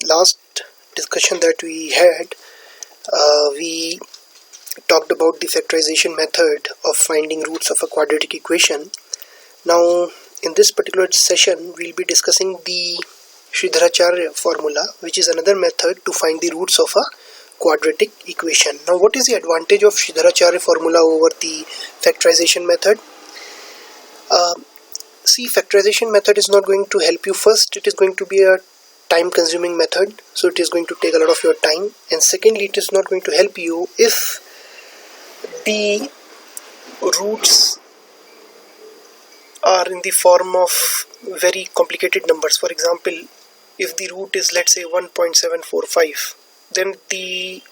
last discussion that we had, we talked about the factorization method of finding roots of a quadratic equation. Now, in this particular session, we'll be discussing the Sridharacharya formula, which is another method to find the roots of a quadratic equation. Now, what is the advantage of Sridharacharya formula over the factorization method? See, factorization method is not going to help you. First, it is going to be a time consuming method, so it is going to take a lot of your time, and secondly, it is not going to help you if the roots are in the form of very complicated numbers. For example, if the root is, let's say, 1.745, then the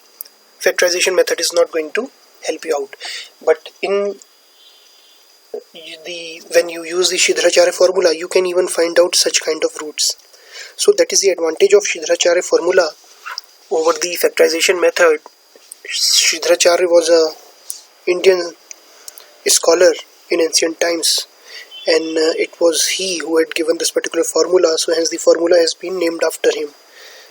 factorization method is not going to help you out. But when you use the Sridharacharya formula, you can even find out such kind of roots. So that is the advantage of Sridharacharya formula over the factorization method. Sridharacharya was a Indian scholar in ancient times, and it was he who had given this particular formula, so hence the formula has been named after him.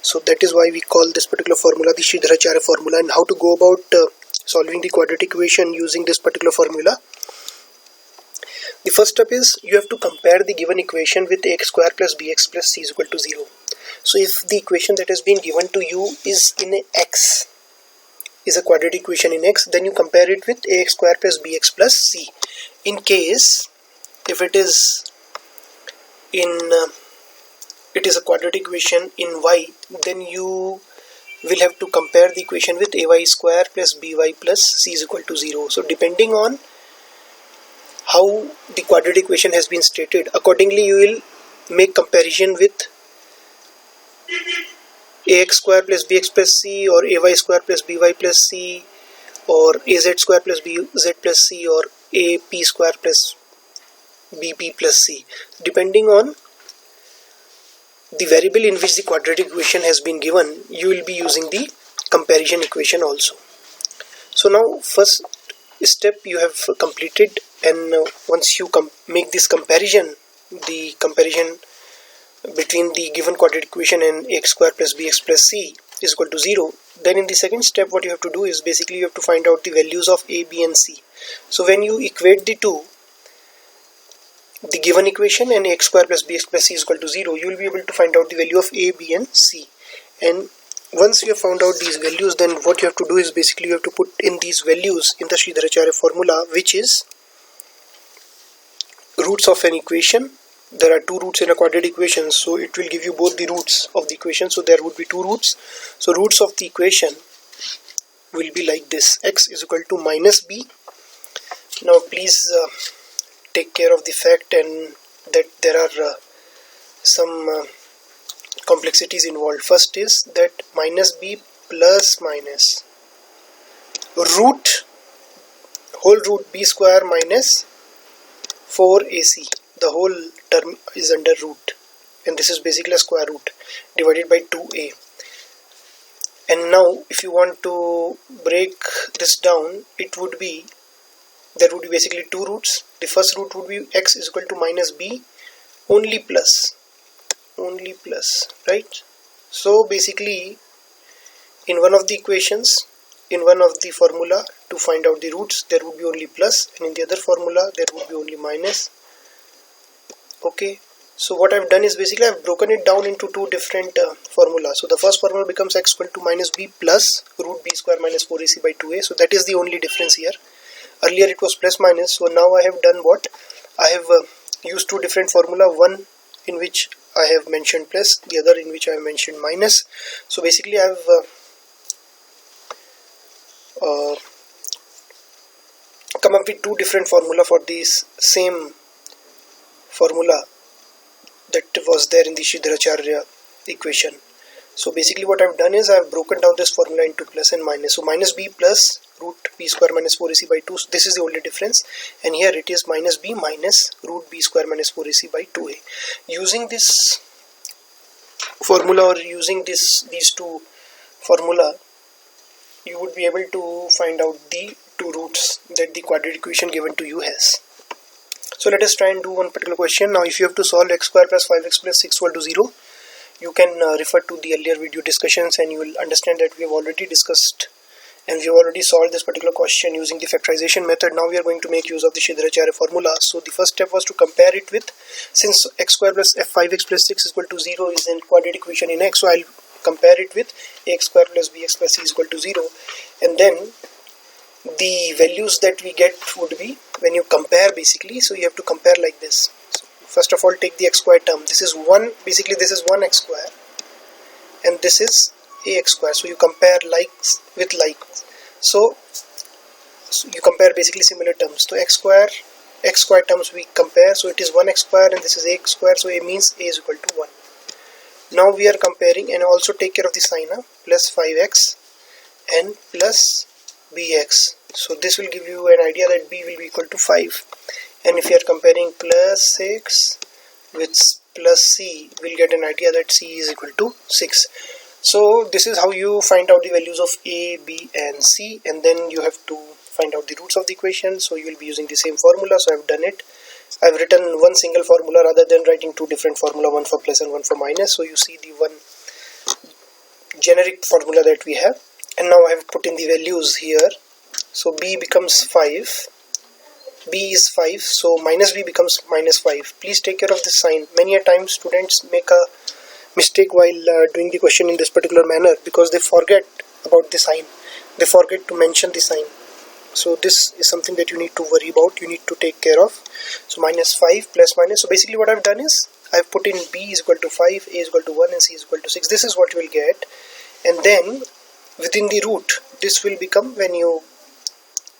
So that is why we call this particular formula the Sridharacharya formula. And how to go about solving the quadratic equation using this particular formula? The first step is you have to compare the given equation with ax square plus bx plus c is equal to 0. So if the equation that has been given to you is in x, is a quadratic equation in x, then you compare it with ax square plus bx plus c. In case if it is a quadratic equation in y, then you will have to compare the equation with ay square plus by plus c is equal to 0. So depending on how the quadratic equation has been stated, accordingly you will make comparison with ax square plus bx plus c, or ay square plus by plus c, or az square plus bz plus c, or ap square plus bp plus c. Depending on the variable in which the quadratic equation has been given, you will be using the comparison equation also. So now first step you have completed, and once you make this comparison, the comparison between the given quadratic equation and x square plus bx plus c is equal to 0, then in the second step what you have to do is basically you have to find out the values of a, b and c. So when you equate the two, the given equation and x square plus bx plus c is equal to 0, you will be able to find out the value of a, b and c. And once you have found out these values, then what you have to do is basically you have to put in these values in the Sridharacharya formula, which is roots of an equation. There are two roots in a quadratic equation, so it will give you both the roots of the equation, so there would be two roots. So roots of the equation will be like this: x is equal to minus b. Now please take care of the fact and that there are some complexities involved. First is that minus b plus minus whole root b square minus 4ac. The whole term is under root, and this is basically a square root divided by 2a. And now if you want to break this down, there would be basically two roots. The first root would be x is equal to minus b only plus, right? So basically in one of the equations, in one of the formula to find out the roots, there would be only plus, and in the other formula there would be only minus. Okay, so what I've done is basically I've broken it down into two different formulas. So the first formula becomes x equal to minus b plus root b square minus 4ac by 2a. So that is the only difference here. Earlier it was plus minus, so now I have done what? I have used two different formula, one in which I have mentioned plus, the other in which I have mentioned minus. So basically I have come up with two different formula for this same formula that was there in the Sridharacharya equation. So basically what I've done is I've broken down this formula into plus and minus. So minus b plus root b square minus 4ac by 2, this is the only difference, and here it is minus b minus root b square minus 4ac by 2a. Using this formula, or using these two formula, you would be able to find out the two roots that the quadratic equation given to you has. So let us try and do one particular question. Now if you have to solve x square plus 5x plus 6 equal to 0, you can refer to the earlier video discussions, and you will understand that we have already discussed and we have already solved this particular question using the factorization method. Now we are going to make use of the Sridharacharya formula. So the first step was to compare it with, since x square plus f5x plus 6 is equal to 0 is a quadratic equation in x, so I'll compare it with ax square plus bx plus c is equal to 0, and then the values that we get would be, when you compare basically, so you have to compare like this. So first of all, take the x square term. This is 1, basically this is 1x square and this is ax square, so you compare likes with likes, so you compare basically similar terms. So x square terms we compare, so it is 1x square and this is ax square, so a means a is equal to 1. Now we are comparing, and also take care of the sign, plus 5x and plus bx, so this will give you an idea that b will be equal to 5, and if you are comparing plus 6 with plus c, we'll get an idea that c is equal to 6. So this is how you find out the values of a, b and c, and then you have to find out the roots of the equation. So you will be using the same formula. So I've done it. I've written one single formula rather than writing two different formula, one for plus and one for minus. So you see the one generic formula that we have, and now I have put in the values here. So b becomes 5, b is 5, so minus b becomes minus 5. Please take care of this sign. Many a times students make a mistake while doing the question in this particular manner, because they forget about the sign, they forget to mention the sign. So this is something that you need to worry about, you need to take care of. So minus 5 plus minus, so basically what I've done is I've put in b is equal to 5, a is equal to 1 and c is equal to 6. This is what you will get, and then within the root this will become, when you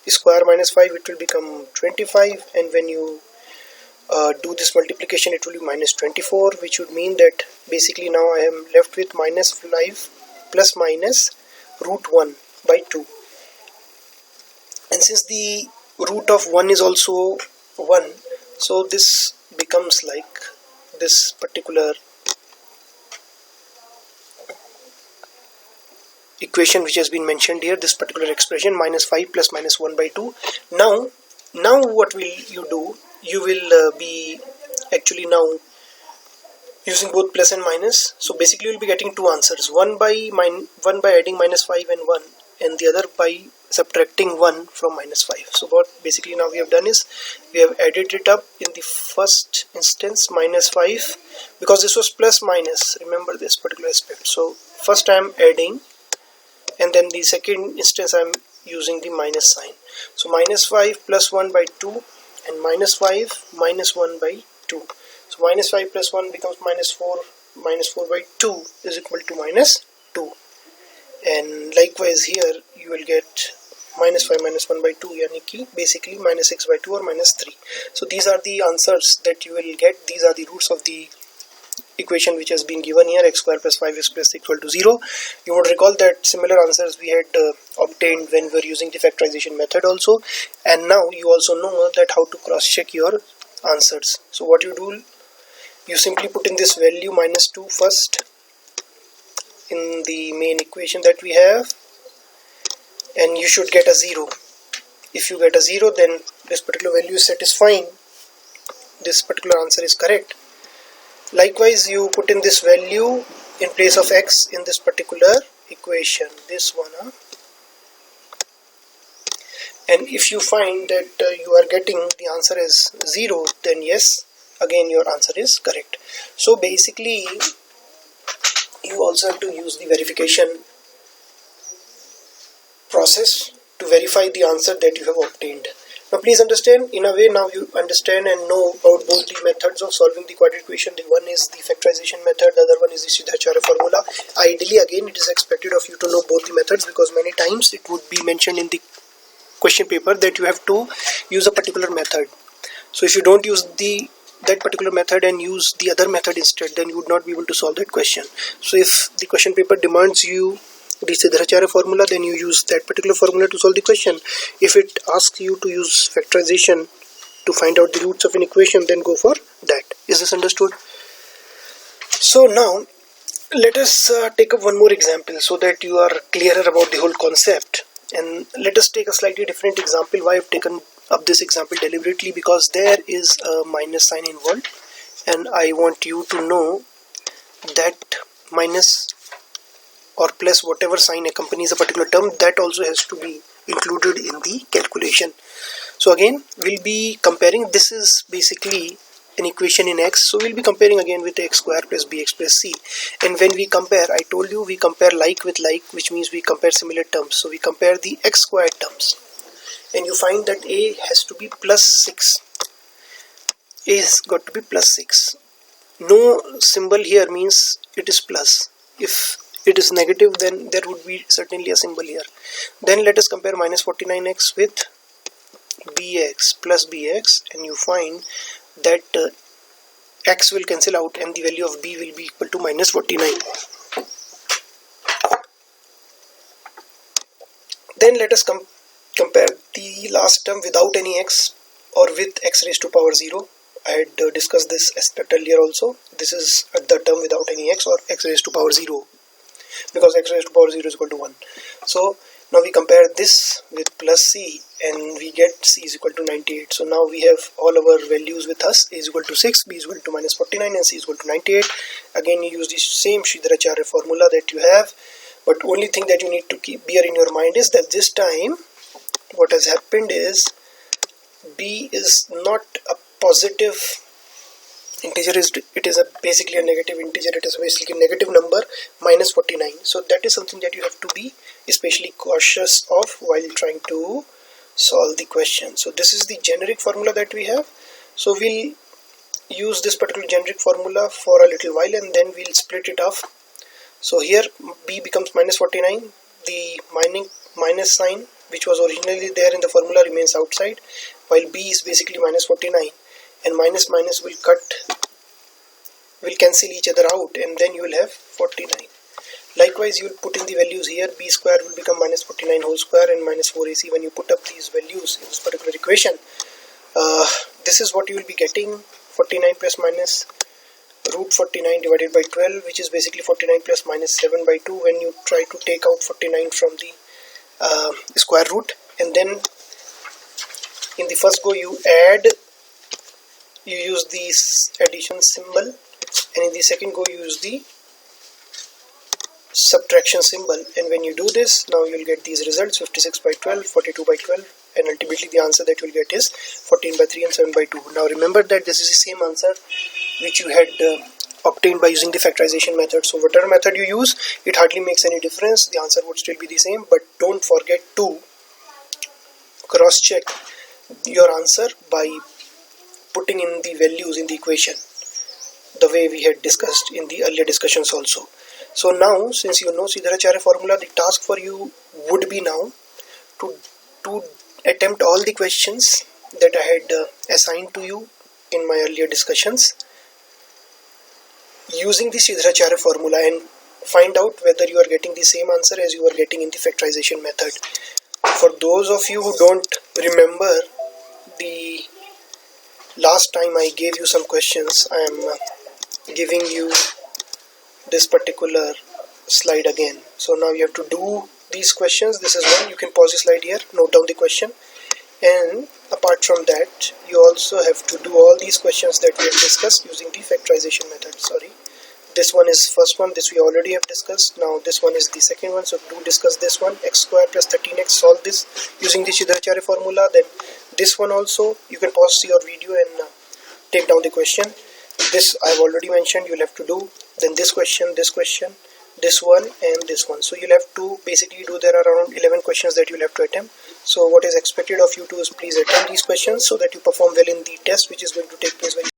square minus 5 it will become 25, and when you do this multiplication it will be minus 24, which would mean that basically now I am left with minus 5 plus minus root 1 by 2, and since the root of 1 is also 1, so this becomes like this particular equation which has been mentioned here, this particular expression, minus 5 plus minus 1 by 2. Now what will you do? You will be actually now using both plus and minus. So basically you will be getting two answers, one by adding minus 5 and 1, and the other by subtracting 1 from minus 5. So what basically now we have done is we have added it up. In the first instance minus 5, because this was plus minus, remember this particular aspect. So first I am adding, and then the second instance I am using the minus sign. So minus 5 plus 1 by 2 and minus 5 minus 1 by 2. So minus 5 plus 1 becomes minus 4 by 2 is equal to minus 2. And likewise here you will get minus 5 minus 1 by 2, yani ki basically minus 6 by 2 or minus 3. So these are the answers that you will get. These are the roots of the equation which has been given here, x square plus 5x plus 6 equal to 0. You would recall that similar answers we had obtained when we were using the factorization method also, and now you also know that how to cross check your answers. So what you do, you simply put in this value minus 2 first in the main equation that we have, and you should get a 0. If you get a 0, then this particular value is satisfying, this particular answer is correct. Likewise you put in this value in place of x in this particular equation, this one, and if you find that you are getting the answer is 0, then yes, again your answer is correct. So basically you also have to use the verification process to verify the answer that you have obtained. Now please understand, in a way now you understand and know about both the methods of solving the quadratic equation. The one is the factorization method, the other one is the Sridharacharya formula. Ideally again it is expected of you to know both the methods, because many times it would be mentioned in the question paper that you have to use a particular method. So if you don't use that particular method and use the other method instead, then you would not be able to solve that question. So if the question paper demands you the Sridharacharya formula, then you use that particular formula to solve the question. If it asks you to use factorization to find out the roots of an equation, then go for that. Is this understood? So now let us take up one more example so that you are clearer about the whole concept, and let us take a slightly different example. Why I have taken up this example deliberately? Because there is a minus sign involved, and I want you to know that minus or plus whatever sign accompanies a particular term, that also has to be included in the calculation. So again we'll be comparing. This is basically an equation in x, so we'll be comparing again with x square plus bx plus c. And when we compare, I told you we compare like with like, which means we compare similar terms. So we compare the x squared terms, and you find that a has to be plus 6. A has got to be plus 6. No symbol here means it is plus. If it is negative, then there would be certainly a symbol here. Then let us compare minus 49x with bx plus bx, and you find that x will cancel out and the value of b will be equal to minus 49. Then let us compare the last term without any x or with x raised to power 0. I had discussed this aspect earlier also. This is the term without any x or x raised to power 0, because x raised to power 0 is equal to 1. So now we compare this with plus c, and we get c is equal to 98. So now we have all our values with us. A is equal to 6, b is equal to minus 49, and c is equal to 98. Again, you use the same Sridharacharya formula that you have, but only thing that you need to bear in your mind is that this time what has happened is b is not a positive integer, it is basically a negative integer. It is basically a negative number, minus 49. So that is something that you have to be especially cautious of while trying to solve the question. So this is the generic formula that we have. So we'll use this particular generic formula for a little while, and then we'll split it off. So here b becomes minus 49. The minus sign which was originally there in the formula remains outside, while b is basically minus 49, and minus minus will cancel each other out, and then you will have 49. Likewise, you will put in the values here. B square will become minus 49 whole square and minus 4ac. When you put up these values in this particular equation, this is what you will be getting: 49 plus minus root 49 divided by 12, which is basically 49 plus minus 7 by 2 when you try to take out 49 from the square root. And then in the first go you use the addition symbol, and in the second go you use the subtraction symbol. And when you do this, now you will get these results: 56 by 12, 42 by 12, and ultimately the answer that you will get is 14 by 3 and 7 by 2. Now remember that this is the same answer which you had obtained by using the factorization method. So whatever method you use, it hardly makes any difference. The answer would still be the same, but don't forget to cross check your answer by putting in the values in the equation, the way we had discussed in the earlier discussions also. So now, since you know Sridharacharya formula, the task for you would be now to attempt all the questions that I had assigned to you in my earlier discussions using the Sridharacharya formula, and find out whether you are getting the same answer as you are getting in the factorization method. For those of you who don't remember the last time I gave you some questions, I am giving you this particular slide again. So now you have to do these questions. This is one. You can pause the slide here, note down the question, and apart from that you also have to do all these questions that we have discussed using the factorization method. Sorry, this one is first one, this we already have discussed. Now this one is the second one, so do discuss this one: x square plus 13x. Solve this using the Sridharacharya formula. Then this one also, you can pause your video and take down the question. This I have already mentioned, you'll have to do. Then this question, this one, and this one. So you'll have to basically do, there are around 11 questions that you'll have to attempt. So what is expected of you to is please attempt these questions so that you perform well in the test, which is going to take place very